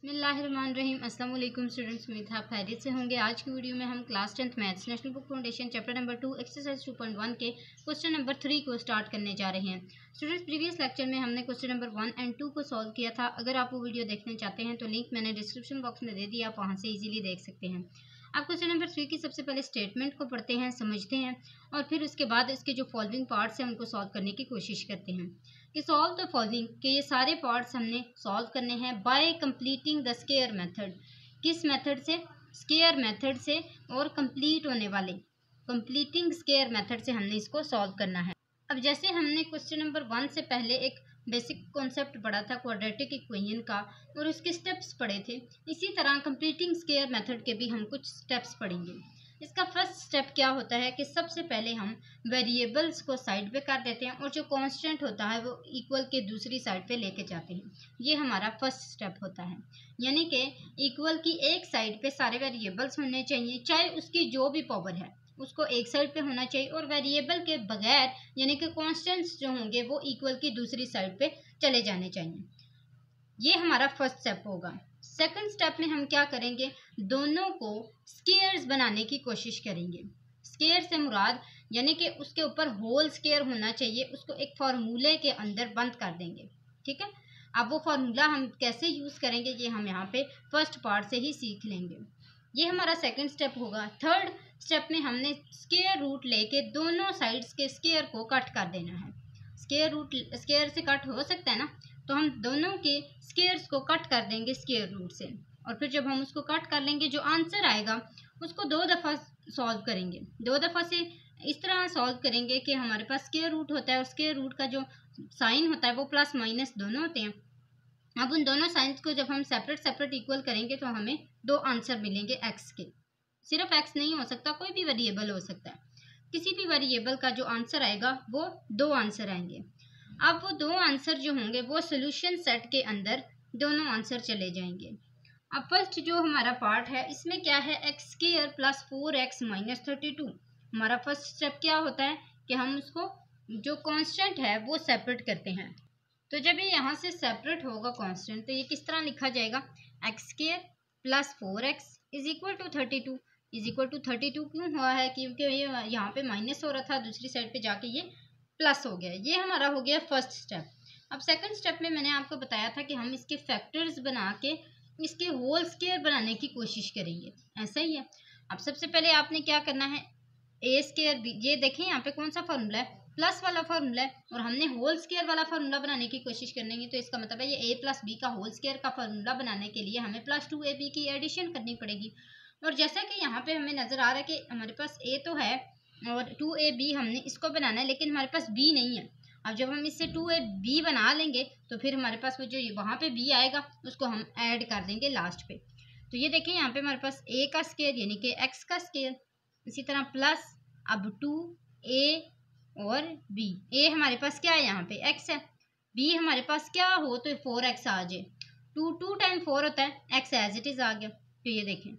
बिस्मिल्लाहिर्रहमानिर्रहीम। अस्सलाम वालेकुम स्टूडेंट्स, उम्मीद है आप खैरियत से होंगे। आज की वीडियो में हम class 10th maths national book foundation chapter number 2 exercise 2.1 के क्वेश्चन नंबर 3 को स्टार्ट करने जा रहे हैं। स्टूडेंट्स, प्रीवियस लेक्चर में हमने क्वेश्चन नंबर 1 एंड 2 को सॉल्व किया था। अगर आप वो वीडियो देखना चाहते हैं तो लिंक मैंने डिस्क्रिप्शन बॉक्स में दे दिया, आप वहाँ से ईजिली देख सकते हैं। आप क्वेश्चन नंबर 3 की सबसे पहले स्टेटमेंट को पढ़ते हैं, समझते हैं और फिर उसके बाद इसके जो फॉलोइंग पार्ट्स हैं उनको सॉल्व करने की कोशिश करते हैं कि सॉल्व द फॉलोइंग के ये सारे पार्ट्स हमने सॉल्व करने हैं bye completing the square method. किस मेथड से? स्क्वायर मेथड से, और कंप्लीट होने वाले कंप्लीटिंग स्क्वायर मेथड से हमने इसको सॉल्व करना है। अब जैसे हमने क्वेश्चन नंबर 1 से पहले एक बेसिक कॉन्सेप्ट पढ़ा था क्वाड्रेटिक इक्वेशन का और उसके स्टेप्स पढ़े थे, इसी तरह कंप्लीटिंग स्क्वायर मेथड के भी हम कुछ स्टेप्स पढ़ेंगे। इसका फर्स्ट स्टेप क्या होता है कि सबसे पहले हम वेरिएबल्स को साइड पे कर देते हैं और जो कांस्टेंट होता है वो इक्वल के दूसरी साइड पे लेके जाते हैं। ये हमारा फर्स्ट स्टेप होता है, यानी कि इक्वल की एक साइड पे सारे वेरिएबल्स होने चाहिए, चाहे उसकी जो भी पावर है उसको एक साइड पे होना चाहिए, और वेरिएबल के बगैर यानी कि कांस्टेंट्स जो होंगे वो इक्वल की दूसरी साइड पे चले जाने चाहिए। ये हमारा फर्स्ट स्टेप होगा। सेकंड स्टेप में हम क्या करेंगे, दोनों को स्क्वायर्स बनाने की कोशिश करेंगे। स्क्वायर से मुराद यानी कि उसके ऊपर होल स्क्वायर होना चाहिए, उसको एक फार्मूले के अंदर बंद कर देंगे। ठीक है, अब वो फार्मूला हम कैसे यूज करेंगे ये हम यहाँ पे फर्स्ट पार्ट से ही सीख लेंगे। ये हमारा सेकंड स्टेप होगा। थर्ड स्टेप में हमने स्क्वायर रूट लेके दोनों साइड्स के स्क्वायर को कट कर देना है। स्क्वायर से कट हो सकता है ना, तो हम दोनों के स्क्वायर्स को कट कर देंगे स्क्वायर रूट से, और फिर जब हम उसको कट कर लेंगे जो आंसर आएगा उसको 2 दफ़ा सॉल्व करेंगे। 2 दफ़ा से इस तरह सॉल्व करेंगे कि हमारे पास स्क्वायर रूट होता है और स्क्वायर रूट का जो साइन होता है वो प्लस माइनस दोनों होते हैं। अब उन दोनों साइंस को जब हम सेपरेट इक्वल करेंगे तो हमें 2 आंसर मिलेंगे एक्स के। सिर्फ एक्स नहीं हो सकता, कोई भी वेरिएबल हो सकता है। किसी भी वेरिएबल का जो आंसर आएगा वो 2 आंसर आएंगे। अब वो 2 आंसर जो होंगे वो सोल्यूशन सेट के अंदर दोनों आंसर चले जाएंगे। अब फर्स्ट जो हमारा पार्ट है इसमें क्या है, x square plus 4x minus 32। हमारा फर्स्ट स्टेप क्या होता है कि हम उसको जो कांस्टेंट है वो सेपरेट करते हैं। तो जब ये यहाँ से सेपरेट होगा कांस्टेंट तो ये किस तरह लिखा जाएगा, x square plus 4x is equal to 32। Is equal to 32 क्यों हुआ है, क्योंकि ये यहाँ पे माइनस हो रहा था, दूसरी साइड पे जाके ये प्लस हो गया। ये हमारा हो गया फर्स्ट स्टेप। अब सेकंड स्टेप में मैंने आपको बताया था कि हम इसके फैक्टर्स बना के इसके होल स्क्वायर बनाने की कोशिश करेंगे। ऐसा ही है। अब सबसे पहले आपने क्या करना है, ए स्क्वायर बी, ये देखें यहाँ पे कौन सा फॉर्मूला है, प्लस वाला फॉर्मूला है, और हमने होल स्क्वायर वाला फॉर्मूला बनाने की कोशिश करेंगे। तो इसका मतलब है ये a प्लस बी का होल स्क्वायर का फॉर्मूला बनाने के लिए हमें प्लस 2ab की एडिशन करनी पड़ेगी। और जैसा कि यहाँ पे हमें नज़र आ रहा है कि हमारे पास a तो है और 2ab हमने इसको बनाना है, लेकिन हमारे पास b नहीं है। अब जब हम इससे 2ab बना लेंगे तो फिर हमारे पास वो जो वहाँ पे b आएगा उसको हम ऐड कर देंगे लास्ट पे। तो ये देखें यहाँ पे हमारे पास a का स्क्वायर यानी कि x का स्क्वायर, इसी तरह प्लस अब 2a और b। a हमारे पास क्या है, यहाँ पे x है, b हमारे पास क्या हो तो 4x आ जाए। 2 टाइम 4 होता है, x एज इट इज आ गया। तो ये देखें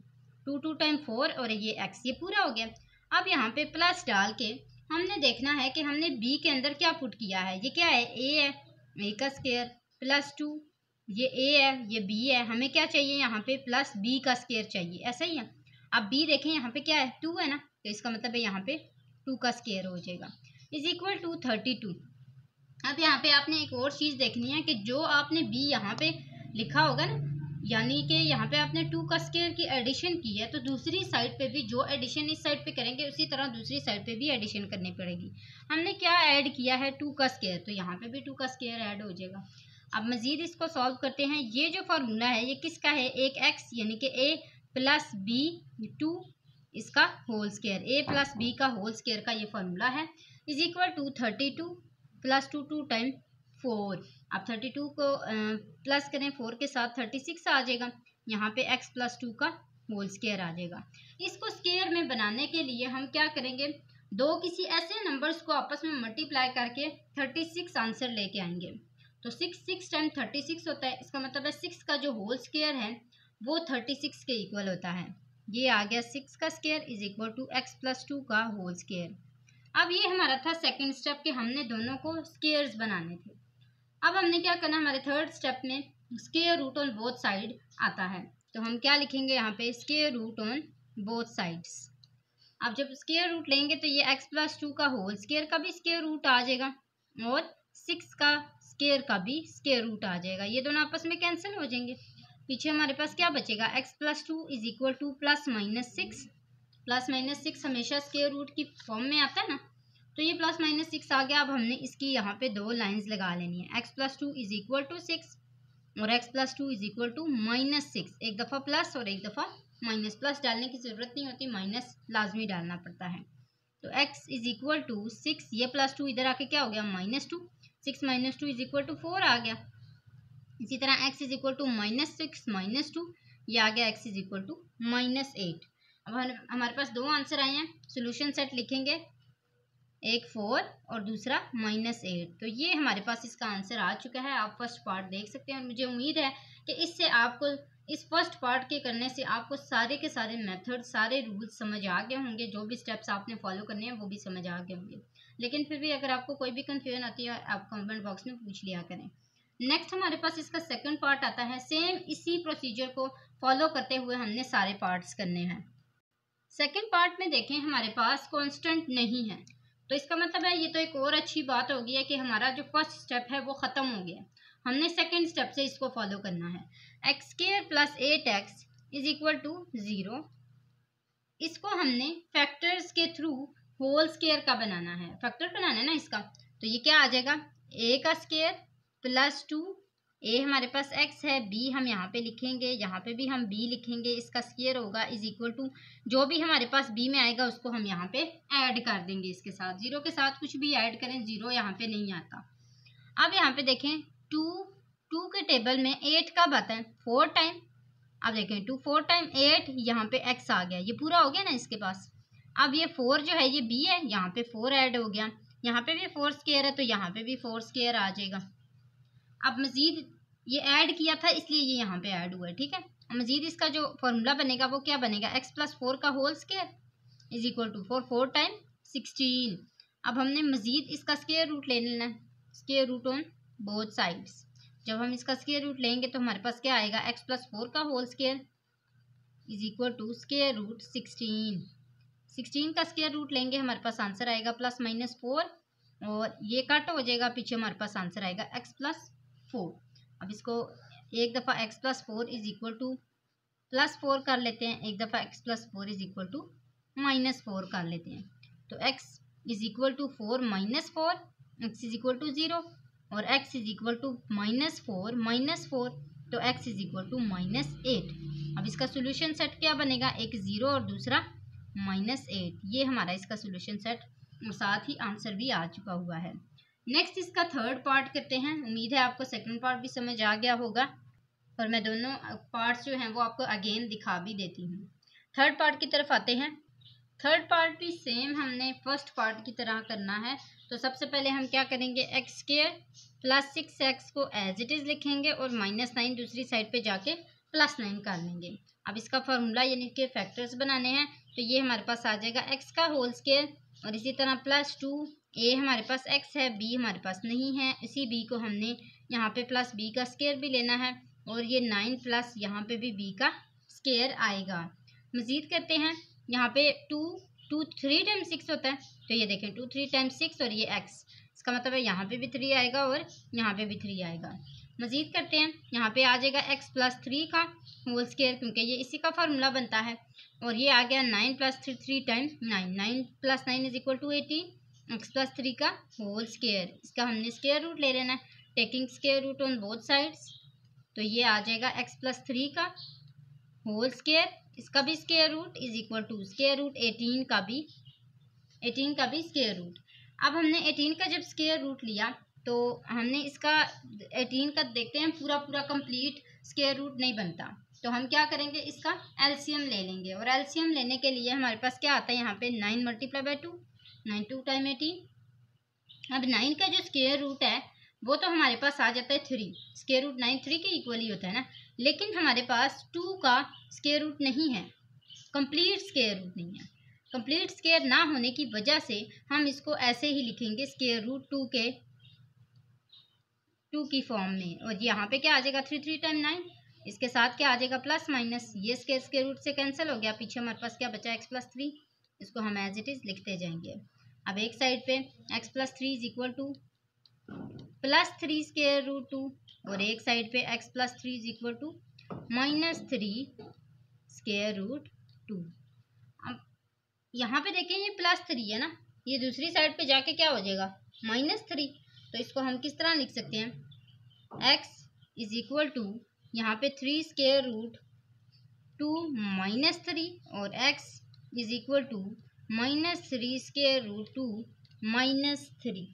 2 टाइम 4 और ये x, ये पूरा हो गया। अब यहाँ पे प्लस डाल के हमने देखना है कि हमने b के अंदर क्या पुट किया है। ये क्या है, a है, a का स्क्वायर प्लस 2, ये a है, ये b है, हमें क्या चाहिए यहाँ पे प्लस b का स्क्वायर चाहिए। ऐसा ही है। अब b देखें यहाँ पे क्या है, 2 है ना, तो इसका मतलब है यहाँ पे 2 का स्क्वायर हो जाएगा इज इक्वल टू 32। अब यहाँ पे आपने एक और चीज़ देखनी है कि जो आपने b यहाँ पे लिखा होगा ना, यानी कि यहाँ पे आपने 2 का स्क्वायर की एडिशन की है, तो दूसरी साइड पे भी जो एडिशन इस साइड पे करेंगे उसी तरह दूसरी साइड पे भी एडिशन करनी पड़ेगी। हमने क्या ऐड किया है, 2 का स्क्वायर, तो यहाँ पे भी 2 का स्क्वायर ऐड हो जाएगा। अब मज़ीद इसको सॉल्व करते हैं। ये जो फार्मूला है ये किसका है, एक x यानी कि a प्लस b 2 इसका whole square, a plus b का होल स्क्वायर का ये फार्मूला है is equal to 32 plus 2 time 4। अब 32 को प्लस करें 4 के साथ 36 आ जाएगा। यहाँ पे x प्लस 2 का होल स्क्वायर आ जाएगा। इसको स्क्वायर में बनाने के लिए हम क्या करेंगे, दो किसी ऐसे नंबर्स को आपस में मल्टीप्लाई करके 36 आंसर लेके आएंगे। तो 6 टाइम 36 होता है, इसका मतलब है 6 का जो होल स्क्वायर है वो 36 के इक्वल होता है। ये आ गया 6 का square is equal to x plus 2 का होल स्क्वायर। अब ये हमारा था सेकंड स्टेप कि हमने दोनों को स्क्वायर्स बनाने थे। अब हमने क्या करना, हमारे थर्ड स्टेप में square root on both side आता है। तो हम क्या लिखेंगे यहाँ पे, square root on both sides. अब जब स्क्वायर रूट लेंगे तो ये x+2 का होल स्क्वायर का भी स्क्वायर रूट आ जाएगा और 6 का स्क्वायर का भी स्क्वायर रूट आ जाएगा। ये दोनों आपस में कैंसिल हो जाएंगे। पीछे हमारे पास क्या बचेगा, x+2 इज इक्वल टू +-6। +-6 हमेशा स्क्वायर रूट की फॉर्म में आता है ना, तो ये +-6 आ गया। अब हमने इसकी यहाँ पे दो लाइंस लगा लेनी है, x+2 इज इक्वल टू 6 और x+2 इज इक्वल टू -6। एक दफ़ा प्लस और एक दफ़ा माइनस। प्लस डालने की ज़रूरत नहीं होती, माइनस लाजमी डालना पड़ता है। तो x इज इक्वल टू 6, ये +2 इधर आके क्या हो गया, -2। 6 - 2 इज इक्वल टू 4 आ गया। इसी तरह x इज इक्वल टू -6 - 2, ये आ गया x इज इक्वल टू -8। अब हमारे पास दो आंसर आए हैं। सोल्यूशन सेट लिखेंगे, एक 4 और दूसरा -8। तो ये हमारे पास इसका आंसर आ चुका है। आप फर्स्ट पार्ट देख सकते हैं और मुझे उम्मीद है कि इससे आपको, इस फर्स्ट पार्ट के करने से आपको सारे के सारे मेथड, सारे रूल्स समझ आ गए होंगे। जो भी स्टेप्स आपने फॉलो करने हैं वो भी समझ आ गए होंगे। लेकिन फिर भी अगर आपको कोई भी कंफ्यूजन आती है आप कमेंट बॉक्स में पूछ लिया करें। नेक्स्ट हमारे पास इसका सेकंड पार्ट आता है। सेम इसी प्रोसीजर को फॉलो करते हुए हमने सारे पार्ट्स करने हैं। सेकंड पार्ट में देखें, हमारे पास कांस्टेंट नहीं है, तो इसका मतलब है, ये तो एक और अच्छी बात होगी है कि हमारा जो फर्स्ट स्टेप है वो ख़त्म हो गया। हमने सेकंड स्टेप से इसको फॉलो करना है। x² + 8x is equal to 0। इसको हमने फैक्टर्स के थ्रू होल स्क्वायर का बनाना है, फैक्टर बनाना है ना इसका। तो ये क्या आ जाएगा, a का स्क्वायर +2, a हमारे पास x है, b हम यहाँ पे लिखेंगे, यहाँ पे भी हम b लिखेंगे, इसका स्क्वायर होगा इज इक्वल टू जो भी हमारे पास b में आएगा उसको हम यहाँ पे ऐड कर देंगे इसके साथ। 0 के साथ कुछ भी ऐड करें, 0 यहाँ पे नहीं आता। अब यहाँ पे देखें, 2 के टेबल में 8 कब आता है, 4 टाइम। अब देखें 2 4 टाइम 8, यहाँ पे x आ गया, ये पूरा हो गया ना इसके पास। अब ये 4 जो है ये b है, यहाँ पे 4 ऐड हो गया, यहाँ पे भी 4 स्क्वायर है तो यहाँ पे भी 4 स्क्वायर आ जाएगा। अब मजीद ये ऐड किया था इसलिए ये यहाँ पे ऐड हुआ है, ठीक है। मजीद इसका जो फॉर्मूला बनेगा वो क्या बनेगा, x+4 का whole square is equal to 4 time 16। अब हमने मजीद इसका स्क्वायर रूट ले लेना है, square root on both sides. जब हम इसका स्क्वायर रूट लेंगे तो हमारे पास क्या आएगा, x+4 का whole square is equal to square root 16। 16 का स्क्वायर रूट लेंगे हमारे पास आंसर आएगा +-4 और ये कट हो जाएगा, पीछे हमारे पास आंसर आएगा x+4। अब इसको एक दफ़ा x+4 इज इक्वल टू +4 कर लेते हैं, एक दफ़ा x+4 इज इक्वल टू -4 कर लेते हैं। तो x is equal to 4 - 4, x is equal to 0 और x इज इक्वल टू -4 तो x इज इक्वल टू -8। अब इसका सोल्यूशन सेट क्या बनेगा, एक 0 और दूसरा -8। ये हमारा इसका सोल्यूशन सेट और साथ ही आंसर भी आ चुका हुआ है। नेक्स्ट इसका थर्ड पार्ट करते हैं। उम्मीद है आपको सेकंड पार्ट भी समझ आ गया होगा और मैं दोनों पार्ट्स जो हैं वो आपको अगेन दिखा भी देती हूँ। थर्ड पार्ट की तरफ आते हैं। थर्ड पार्ट भी सेम हमने फर्स्ट पार्ट की तरह करना है। तो सबसे पहले हम क्या करेंगे, x² + 6x को एज इट इज़ लिखेंगे और -9 दूसरी साइड पे जाके +9 कर लेंगे। अब इसका फार्मूला यानी कि फैक्टर्स बनाने हैं, तो ये हमारे पास आ जाएगा x का होल स्क्वायर और इसी तरह +2, a हमारे पास x है, b हमारे पास नहीं है, इसी b को हमने यहाँ पे +b का स्क्वायर भी लेना है और ये 9 प्लस यहाँ पे भी b का स्क्वायर आएगा। मज़ीद करते हैं, यहाँ पे 2 3 टाइम्स 6 होता है, तो ये देखें 2 3 टाइम्स 6 और ये x, इसका मतलब है यहाँ पे भी 3 आएगा और यहाँ पे भी 3 आएगा। मज़ीद करते हैं, यहाँ पे आ जाएगा x+3 का होल स्क्वायर क्योंकि ये इसी का फार्मूला बनता है और ये आ गया 9 + 3 times 9, 9 + 9 is equal to 18, x+3 का होल स्क्वायर। इसका हमने स्क्वायर रूट ले लेना है, taking square root on both sides. तो ये आ जाएगा x+3 का होल स्क्वायर, इसका भी square root is equal to square root 18 का भी स्क्वायर रूट। अब हमने 18 का जब स्क्वायर रूट लिया तो हमने इसका 18 का देखते हैं पूरा कंप्लीट स्क्वायर रूट नहीं बनता, तो हम क्या करेंगे, इसका एलसीएम ले लेंगे और एलसीएम लेने के लिए हमारे पास क्या आता है, यहाँ पे 9 × 2, 9 2 टाइम 18। अब 9 का जो स्क्वायर रूट है वो तो हमारे पास आ जाता है 3, स्क्वायर रूट 9 3 के इक्वल ही होता है ना, लेकिन हमारे पास 2 का स्क्वायर रूट नहीं है, कंप्लीट स्क्वायर रूट नहीं है। कंप्लीट स्क्वायर ना होने की वजह से हम इसको ऐसे ही लिखेंगे, स्क्वायर रूट 2 के 2 की फॉर्म में। और यहाँ पे क्या आ जाएगा 3 3 टाइम 9, इसके साथ क्या आ जाएगा प्लस माइनस, ये इसके रूट से कैंसिल हो गया, पीछे हमारे पास क्या बचा x+3, इसको हम एज इट इज़ लिखते जाएंगे। अब एक साइड पे x+3 is equal to +3 square root 2 और एक साइड पे x+3 is equal to -3 square root 2। अब यहाँ पे देखें ये +3 है ना, ये दूसरी साइड पे जाके क्या हो जाएगा -3, तो इसको हम किस तरह लिख सकते हैं, x इज इक्वल टू यहाँ पे 3 स्क्वायर रूट 2 -3 और x is equal to -3 square root 2 -3।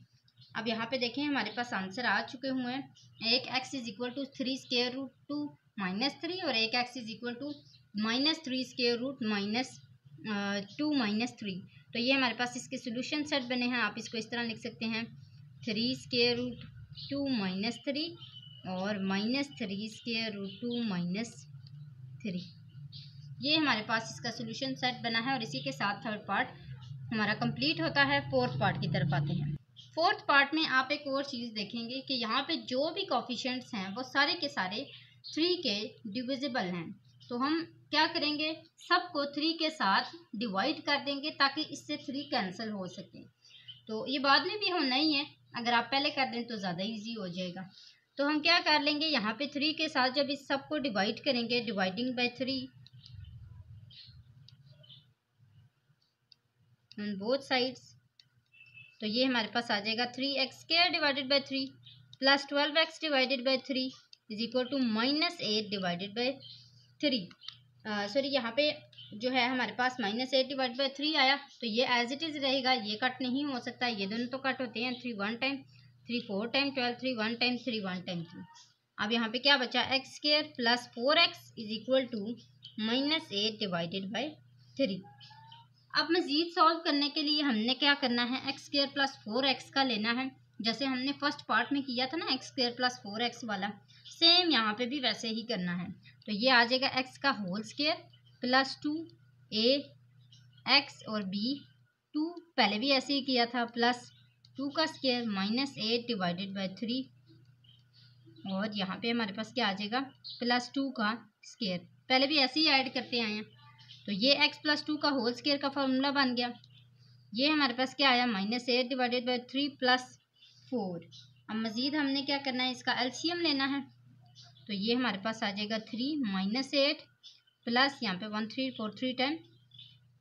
अब यहाँ पे देखें हमारे पास आंसर आ चुके हुए हैं, एक x is equal to 3 square root 2 -3 और एक x is equal to -3 square root -2 -3। तो ये हमारे पास इसके सोल्यूशन सेट बने हैं। आप इसको इस तरह लिख सकते हैं 3 स्क्वायर रूट 2 -3 और -3 स्क्वायर रूट 2 -3। ये हमारे पास इसका सोल्यूशन सेट बना है और इसी के साथ थर्ड पार्ट हमारा कंप्लीट होता है। फोर्थ पार्ट की तरफ आते हैं। फोर्थ पार्ट में आप एक और चीज़ देखेंगे कि यहाँ पे जो भी कोफिशिएंट्स हैं वो सारे के सारे 3 के डिविजिबल हैं। तो हम क्या करेंगे, सबको 3 के साथ डिवाइड कर देंगे ताकि इससे 3 कैंसिल हो सके। तो ये बाद में भी होना ही है, अगर आप पहले कर दें तो ज़्यादा इजी हो जाएगा। तो हम क्या कर लेंगे, यहाँ पे 3 के साथ जब इस सबको डिवाइड करेंगे, dividing by 3 on both sides, तो ये हमारे पास आ जाएगा 3x² divided by 3 plus 12x divided by 3 is equal to -8 divided by 3। Sorry, यहाँ पे जो है हमारे पास -8 डिवाइडेड बाय 3 आया, तो ये एज इट इज़ रहेगा, ये कट नहीं हो सकता, ये दोनों तो कट होते हैं। 3 1 टाइम, 3 4 टाइम 12, 3 1 टाइम, 3 1 टाइम 3। अब यहाँ पे क्या बचा, x² plus 4x is equal to -8 divided by 3। अब मज़ीद सॉल्व करने के लिए हमने क्या करना है, x² प्लस 4x का लेना है, जैसे हमने फर्स्ट पार्ट में किया था ना x² प्लस 4x वाला, सेम यहाँ पे भी वैसे ही करना है। तो ये आ जाएगा x का whole square plus 2a x और b 2, पहले भी ऐसे ही किया था, प्लस 2 का स्क्वायर -8 डिवाइडेड बाय 3 और यहाँ पे हमारे पास क्या आ जाएगा प्लस 2 का स्क्वायर, पहले भी ऐसे ही ऐड करते आए हैं। तो ये x प्लस 2 का होल स्क्वायर का फॉर्मूला बन गया। ये हमारे पास क्या आया -8 डिवाइडेड बाय 3 प्लस 4। अब मज़ीद हमने क्या करना है, इसका एलसीएम लेना है। तो ये हमारे पास आ जाएगा 3 -8 प्लस यहाँ पे 1 3 4 3 टाइम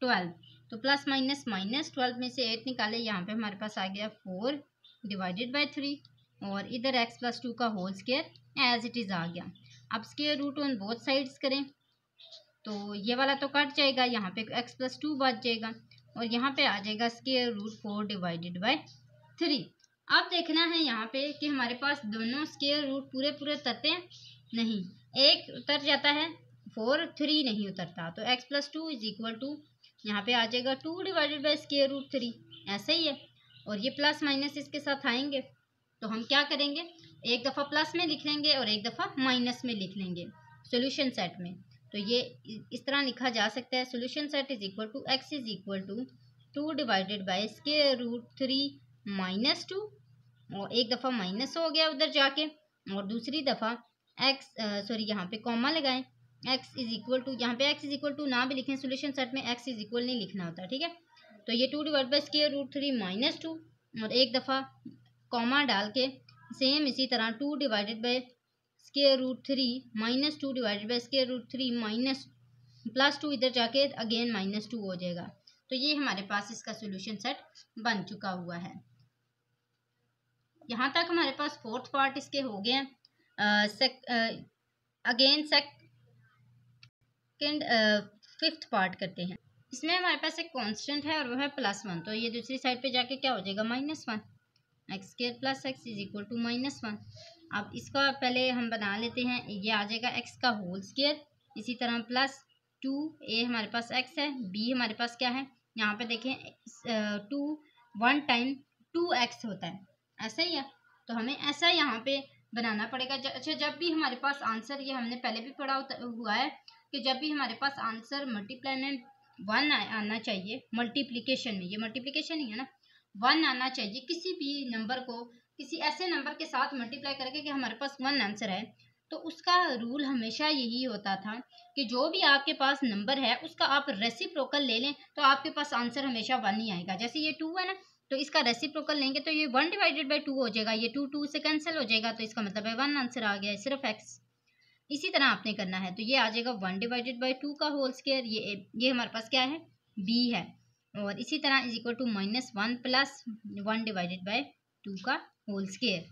12, तो प्लस माइनस माइनस 12 में से 8 निकाले, यहाँ पे हमारे पास आ गया 4 डिवाइडेड बाय 3 और इधर x प्लस 2 का whole square as it is आ गया। अब square root on both sides करें तो ये वाला तो कट जाएगा, यहाँ पे x प्लस 2 बच जाएगा और यहाँ पे आ जाएगा स्क्वायर रूट 4 डिवाइडेड बाय 3। अब देखना है यहाँ पे कि हमारे पास दोनों स्क्वायर रूट पूरे उतरते हैं, नहीं, एक उतर जाता है 4, 3 नहीं उतरता। तो x plus 2 is equal to यहाँ पे आ जाएगा 2 डिवाइडेड बाय स्क्वायर रूट 3, ऐसे ही है। और ये प्लस माइनस इसके साथ आएंगे, तो हम क्या करेंगे, एक दफ़ा प्लस में लिख लेंगे और एक दफ़ा माइनस में लिख लेंगे सोल्यूशन सेट में। तो ये इस तरह लिखा जा सकता है, solution set is equal to x is equal to 2 divided by square root 3 minus 2, और एक दफ़ा माइनस हो गया उधर जाके और दूसरी दफ़ा यहाँ पे कॉमा लगाएं, x इज इक्वल टू, यहाँ पे x इज इक्वल टू ना भी लिखें, सोल्यूशन सेट में x इज इक्वल नहीं लिखना होता, ठीक है। तो ये 2 divide by square root 3 minus 2 और एक दफ़ा कॉमा डाल के सेम इसी तरह 2 divided by square root 3 minus 2 divided by square root 3 minus plus 2 इधर जाके अगेन माइनस 2 हो जाएगा। तो ये हमारे पास इसका सोल्यूशन सेट बन चुका हुआ है। यहाँ तक हमारे पास फोर्थ पार्ट इसके हो गए हैं। अगेन सेकंड फिफ्थ पार्ट करते हैं। इसमें हमारे पास एक कांस्टेंट है और वह है +1, तो ये दूसरी साइड पे जाके क्या हो जाएगा -1, x² plus x is equal to -1। अब इसका पहले हम बना लेते हैं, ये आ जाएगा x का होल स्क्वायर, इसी तरह प्लस 2a हमारे पास x है, b हमारे पास क्या है, यहाँ पे देखें 2 1 टाइम 2x होता है, ऐसा ही है। तो हमें ऐसा यहाँ पे बनाना पड़ेगा। अच्छा, जब भी हमारे पास आंसर, ये हमने पहले भी पढ़ा हुआ है कि जब भी हमारे पास आंसर मल्टीप्लाई में 1 आना चाहिए, मल्टीप्लिकेशन में, ये मल्टीप्लिकेशन ही है ना, 1 आना चाहिए, किसी भी नंबर को किसी ऐसे नंबर के साथ मल्टीप्लाई करके कि हमारे पास 1 आंसर है, तो उसका रूल हमेशा यही होता था कि जो भी आपके पास नंबर है उसका आप रेसिप्रोकल ले लें तो आपके पास आंसर हमेशा 1 ही आएगा। जैसे ये 2 है ना, तो इसका रेसिप्रोकल लेंगे तो ये 1 डिवाइडेड बाई 2 हो जाएगा, ये 2 2 से कैंसिल हो जाएगा, तो इसका मतलब है 1 आंसर आ गया, सिर्फ x। इसी तरह आपने करना है, तो ये आ जाएगा 1 डिवाइडेड बाई 2 का होल स्क्वायर, ये हमारे पास क्या है, b है। और इसी तरह is equal to -1 plus 1 divided by 2 का होल स्क्वायर।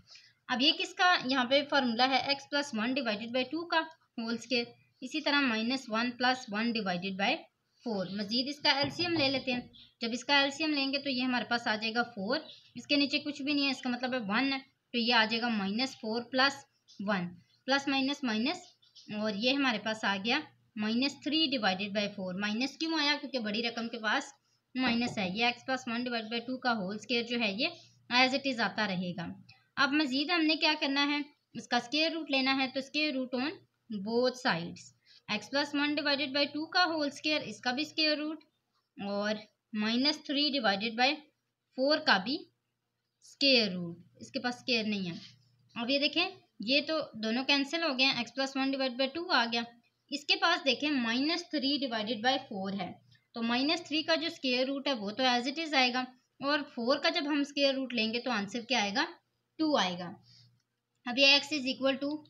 अब ये किसका यहाँ पे फॉर्मूला है, x प्लस 1 डिवाइडेड बाई 2 का होल स्क्वायर। इसी तरह -1 प्लस 1 डिवाइडेड बाई 4। मजीद इसका एलसीएम ले लेते हैं। जब इसका एलसीएम लेंगे तो ये हमारे पास आ जाएगा 4, इसके नीचे कुछ भी नहीं है, इसका मतलब है 1 है, तो ये आ जाएगा -4 प्लस 1 प्लस माइनस माइनस, और ये हमारे पास आ गया -3 डिवाइडेड बाई 4। माइनस क्यों आया, क्योंकि बड़ी रकम के पास माइनस है। ये x प्लस 1 डिवाइड बाई 2 का होल स्क्वायर जो है ये एज इट इज आता रहेगा। अब मजीद हमने क्या करना है, इसका स्क्वायर रूट लेना है, तो square root on both sides. x plus 1 divided by 2 का होल स्क्वायर, इसका भी स्क्वायर रूट, और -3 डिवाइडेड बाई 4 का भी स्क्वायर रूट। इसके पास स्क्वायर नहीं है। अब ये देखें, ये तो दोनों कैंसिल हो गए, x प्लस 1 डिवाइड बाई 2 आ गया। इसके पास देखें -3 डिवाइडेड बाई 4 है, तो -3 का जो स्क्वायर रूट है वो तो एज इट इज आएगा, और 4 का जब हम स्क्वायर रूट लेंगे तो आंसर क्या आएगा, 2 आएगा। अब ये x इज इक्वल टू,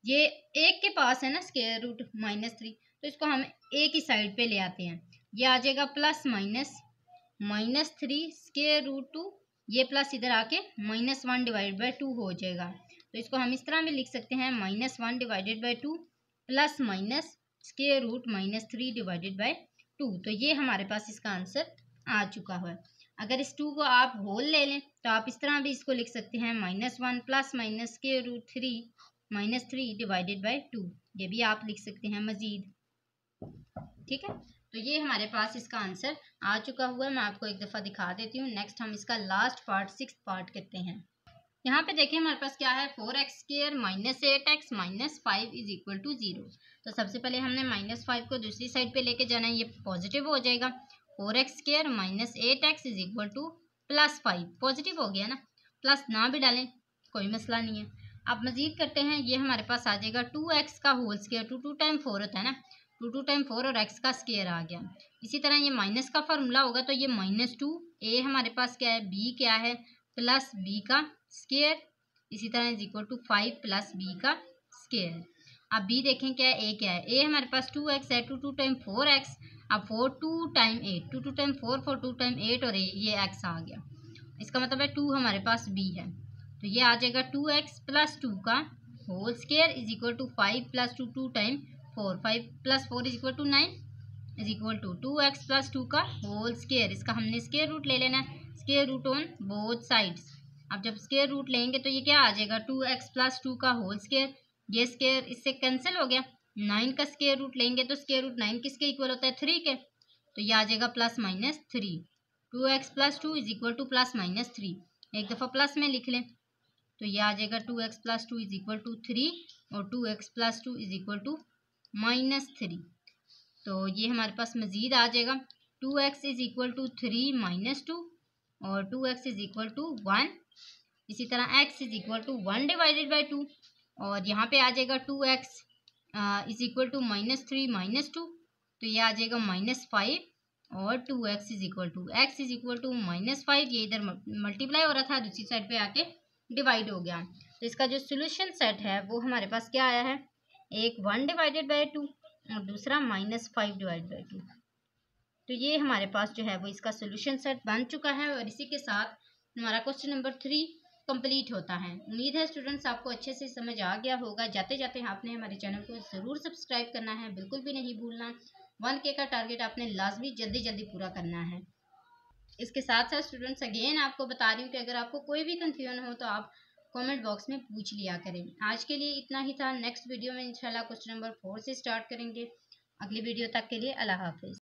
ये एक के पास है ना स्क्वायर रूट -3, तो इसको हम एक ही साइड पे ले आते हैं। ये आ जाएगा प्लस -3 स्क्वायर रूट 2, ये प्लस इधर आके -1 डिवाइडेड बाई 2 हो जाएगा। तो इसको हम इस तरह भी लिख सकते हैं, -1 divided by 2 plus minus square root -3 divided by 2। तो ये हमारे पास इसका आंसर आ चुका है। अगर इस 2 को आप होल ले लें तो आप इस तरह भी इसको लिख सकते हैं, -1 plus minus square root 3 divided by 2। ये भी आप लिख सकते हैं मजीद, ठीक है। तो ये हमारे पास इसका आंसर आ चुका हुआ है। मैं आपको एक दफ़ा दिखा देती हूँ। नेक्स्ट हम इसका लास्ट पार्ट 6th पार्ट करते हैं। यहाँ पे देखिए हमारे पास क्या है, 4x square -8x -5 is equal to 0। तो सबसे पहले हमने -5 को दूसरी साइड पे लेके जाना है, ये पॉजिटिव हो जाएगा। 4x square -8x is equal to +5, positive हो गया ना, प्लस ना भी डालें कोई मसला नहीं है। अब मजीद करते हैं, ये हमारे पास आ जाएगा 2x का होल स्क्वायर, 2 टाइम 4 होता है ना, 2 टाइम 4 और x का स्क्वायर आ गया। इसी तरह ये माइनस का फॉर्मूला होगा, तो ये -2, a हमारे पास क्या है, b क्या है, प्लस b का स्क्वायर, इसी तरह is equal to 5 plus b का स्क्वायर। अब b देखें क्या है, a क्या है, a हमारे पास 2x है, 2 टाइम 4x, अब 4 2 टाइम 8, 2 टाइम 4 4 2 टाइम 8, और ये x आ गया। इसका मतलब है 2 हमारे पास b है, तो ये आ जाएगा 2x प्लस 2 का whole square is equal to 5 plus 2 time 4, 5 plus 4 is equal to 9 is equal to 2x plus 2 का होल स्क्वायर। इसका हमने स्क्वायर रूट ले लेना है, square root on both sides. अब जब स्क्वायर रूट लेंगे तो ये क्या आ जाएगा, 2x प्लस 2 का होल स्क्वायर, ये स्क्वायर इससे कैंसिल हो गया। 9 का स्क्वायर रूट लेंगे तो स्क्वायर रूट 9 किसके इक्वल होता है, 3 के, तो ये आ जाएगा +-3। 2x plus 2 is equal to +-3, एक दफ़ा प्लस में लिख लें, तो ये आ जाएगा 2x plus 2 is equal to 3, और 2x plus 2 is equal to -3। तो ये हमारे पास मजीद आ जाएगा, 2x इज इक्वल टू 3 - 2, और 2x इज इक्वल टू 1। इसी तरह x is equal to 1 divided by 2, और यहाँ पे आ जाएगा 2x इज इक्वल टू -3 - 2, तो ये आ जाएगा -5, और 2x इज इक्वल टू -5, ये इधर मल्टीप्लाई हो रहा था, दूसरी साइड पे आके डिवाइड हो गया। तो इसका जो सोल्यूशन सेट है वो हमारे पास क्या आया है, एक 1 डिवाइडेड बाई 2 और दूसरा -5 डिवाइड बाई 2। तो ये हमारे पास जो है वो इसका सोल्यूशन सेट बन चुका है, और इसी के साथ हमारा क्वेश्चन नंबर 3 कंप्लीट होता है। उम्मीद है स्टूडेंट्स आपको अच्छे से समझ आ गया होगा। जाते जाते आपने हमारे चैनल को ज़रूर सब्सक्राइब करना है, बिल्कुल भी नहीं भूलना। 1K का टारगेट आपने लाजमी जल्दी पूरा करना है। इसके साथ साथ स्टूडेंट्स अगेन आपको बता रही हूँ कि अगर आपको कोई भी कंफ्यूजन हो तो आप कमेंट बॉक्स में पूछ लिया करें। आज के लिए इतना ही था। नेक्स्ट वीडियो में इंशाल्लाह क्वेश्चन नंबर 4 से स्टार्ट करेंगे। अगली वीडियो तक के लिए अल्लाह हाफिज़।